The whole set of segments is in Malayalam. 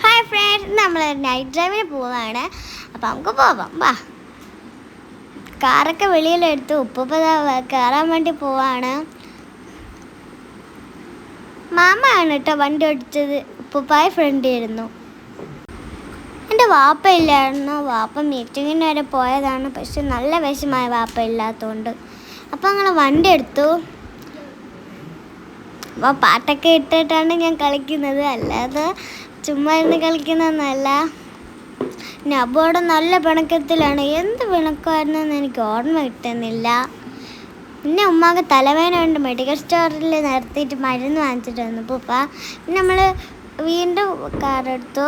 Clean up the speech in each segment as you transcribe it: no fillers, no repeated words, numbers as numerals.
ഹായ് ഫ്രണ്ട്സ്, നമ്മൾ നൈറ്റ് ഡ്രൈവിന് പോവാണ്. അപ്പം നമുക്ക് പോവാം. വാ, കാറൊക്കെ വെളിയിലെടുത്ത് ഉപ്പുപ്പ കയറാൻ വേണ്ടി പോവാണ്. മാമയാണ് കേട്ടോ വണ്ടി ഓടിച്ചത്. ഉപ്പുപ്പായ ഫ്രണ്ട് ആയിരുന്നു. എൻ്റെ വാപ്പ ഇല്ലായിരുന്നു. വാപ്പ മീറ്റിങ്ങിന് വരെ പോയതാണ്. പക്ഷെ നല്ല വിഷമായ വാപ്പ ഇല്ലാത്തതുകൊണ്ട്. അപ്പം ഞങ്ങൾ വണ്ടി എടുത്തു. അപ്പോൾ പാട്ടൊക്കെ ഇട്ടിട്ടാണ് ഞാൻ കളിക്കുന്നത്, അല്ലാതെ ചുമ്മാ ഇരുന്ന് കളിക്കുന്നതൊന്നുമല്ല. നബോടെ നല്ല പിണക്കത്തിലാണ്. എന്ത് പിണക്കമായിരുന്നെന്ന് എനിക്ക് ഓർമ്മ കിട്ടുന്നില്ല. പിന്നെ ഉമ്മാക്ക് തലവേദന കൊണ്ട് മെഡിക്കൽ സ്റ്റോറിൽ നിർത്തിയിട്ട് മരുന്ന് വാങ്ങിച്ചിട്ട് വന്നു ഉപ്പ. പിന്നെ നമ്മൾ വീണ്ടും കാറെടുത്തു.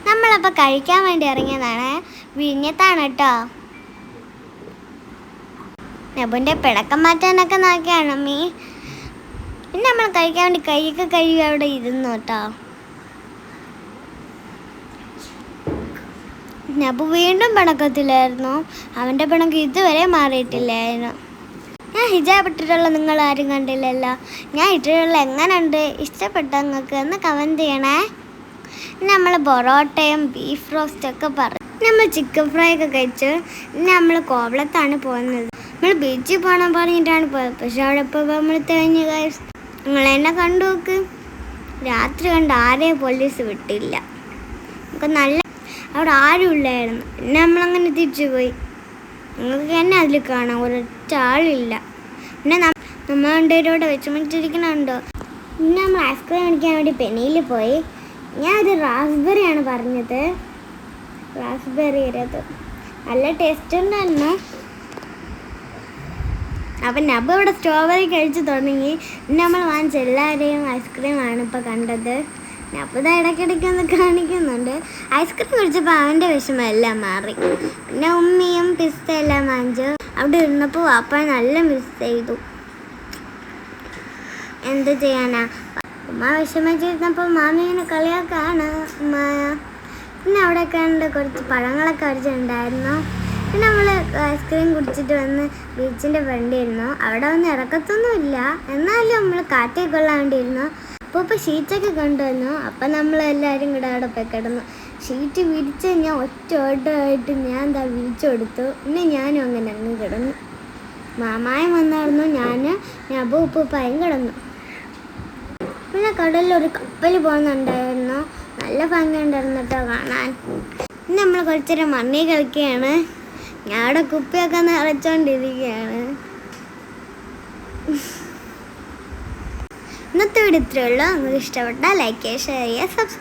നമ്മളപ്പോൾ കഴിക്കാൻ വേണ്ടി ഇറങ്ങിയതാണ്. വിഴിഞ്ഞത്താണ് കേട്ടോ. നബുൻ്റെ പിണക്കം മാറ്റാനൊക്കെ നോക്കിയാണ് അമ്മീ. പിന്നെ നമ്മൾ കഴിക്കാൻ വേണ്ടി കൈയൊക്കെ കഴുകി അവിടെ ഇരുന്നു കേട്ടോ. നബു വീണ്ടും പിണക്കത്തിലായിരുന്നു. അവൻ്റെ പിണക്കം ഇതുവരെ മാറിയിട്ടില്ലായിരുന്നു. ഞാൻ ഹിജാബ് ഇട്ടിട്ടുള്ള നിങ്ങൾ ആരും കണ്ടില്ലല്ലോ. ഞാൻ ഇട്ടിട്ടുള്ള എങ്ങനെയുണ്ട്, ഇഷ്ടപ്പെട്ട നിങ്ങൾക്ക് എന്ന് കമൻറ്റ് ചെയ്യണേ. നമ്മൾ പൊറോട്ടയും ബീഫ് റോസ്റ്റൊക്കെ പറഞ്ഞു. നമ്മൾ ചിക്കൻ ഫ്രൈ ഒക്കെ കഴിച്ച് നമ്മൾ കോവളത്താണ് പോകുന്നത്. നമ്മൾ ബീച്ചിൽ പോകണം പറഞ്ഞിട്ടാണ് പോയത്. പക്ഷെ അവിടെ ഇപ്പോൾ നമ്മൾ തേഞ്ഞ് കഴിച്ച് നിങ്ങളെന്നെ കണ്ടു നോക്ക്. രാത്രി കണ്ട് ആരെയും പോലീസ് വിട്ടില്ല. നമുക്ക് നല്ല അവിടെ ആരും ഇല്ലായിരുന്നു. പിന്നെ നമ്മളങ്ങനെ തിരിച്ചു പോയി. നിങ്ങൾക്ക് തന്നെ അതിൽ കാണാം, ഒരൊറ്റ ആളില്ല. പിന്നെ നമ്മൾ രണ്ടുപേരോടെ വെച്ച് മറ്റിരിക്കണുണ്ടോ. പിന്നെ നമ്മൾ ഐസ്ക്രീം മേടിക്കാൻ വേണ്ടി പെനിയിൽ പോയി. ഞാനൊരു റാസ്ബെറിയാണ് പറഞ്ഞത്. റാസ്ബെറി അത് നല്ല ടേസ്റ്റ് ഉണ്ടായിരുന്നു. അപ്പം നബ് ഇവിടെ സ്ട്രോബെറി കഴിച്ച് തുടങ്ങി. പിന്നെ നമ്മൾ വാങ്ങിച്ച എല്ലാവരെയും ഐസ്ക്രീമാണ് ഇപ്പോൾ കണ്ടത്. നബ് ഇത് ഇടയ്ക്കിടയ്ക്കൊന്ന് കാണിക്കുന്നുണ്ട്. ഐസ്ക്രീം കുടിച്ചപ്പോൾ അവൻ്റെ വിഷമമെല്ലാം മാറി. പിന്നെ ഉമ്മിയും പിസ്ത എല്ലാം വാങ്ങിച്ചു. അവിടെ ഇരുന്നപ്പോൾ വാപ്പ നല്ല മിസ് ചെയ്തു. എന്ത് ചെയ്യാനാ, ഉമ്മ വിഷമിച്ചിരുന്നപ്പോൾ മാമി ഇങ്ങനെ കളിയാക്കാണ് ഉമ്മ. പിന്നെ അവിടെ കണ്ട് കുറച്ച് പഴങ്ങളൊക്കെ അടിച്ചിട്ടുണ്ടായിരുന്നു. പിന്നെ നമ്മൾ ഐസ്ക്രീം കുടിച്ചിട്ട് വന്ന് ബീച്ചിൻ്റെ ഫ്രണ്ടിരുന്നു. അവിടെ വന്ന് ഇറക്കത്തൊന്നുമില്ല, എന്നാലും നമ്മൾ കാറ്റൊക്കെ കൊള്ളാൻ വേണ്ടിയിരുന്നു. അപ്പോൾ ഷീറ്റൊക്കെ കൊണ്ടുവന്നു. അപ്പം നമ്മളെല്ലാവരും കൂടെ അവിടെ പോയി കിടന്നു. ഷീറ്റ് വിരിച്ച് ഞാൻ ഒറ്റ ഓട്ടമായിട്ട് ഞാൻ എന്താ വിരിച്ചു കൊടുത്തു. പിന്നെ ഞാനും അങ്ങനെ അങ്ങ് കിടന്നു. മാമായും വന്നായിരുന്നു. ഞാൻ ഉപ്പുപ്പായും കിടന്നു. പിന്നെ കടലിൽ ഒരു കപ്പൽ പോകുന്നുണ്ടായിരുന്നു. നല്ല ഭംഗിയുണ്ടായിരുന്നു കേട്ടോ കാണാൻ. പിന്നെ നമ്മൾ കുറച്ചേരം മണ്ണി കളിക്കുകയാണ്. ഞാൻ അവിടെ കുപ്പിയൊക്കെ നിറച്ചോണ്ടിരിക്കുകയാണ്. ഇന്നത്തെ വീഡിയോ ഇത്രയേ ഉള്ളൂ. നിങ്ങൾക്ക് ഇഷ്ടപ്പെട്ടാൽ ലൈക്ക് ചെയ്യുക, ഷെയർ ചെയ്യുക, സബ്സ്ക്രൈബ്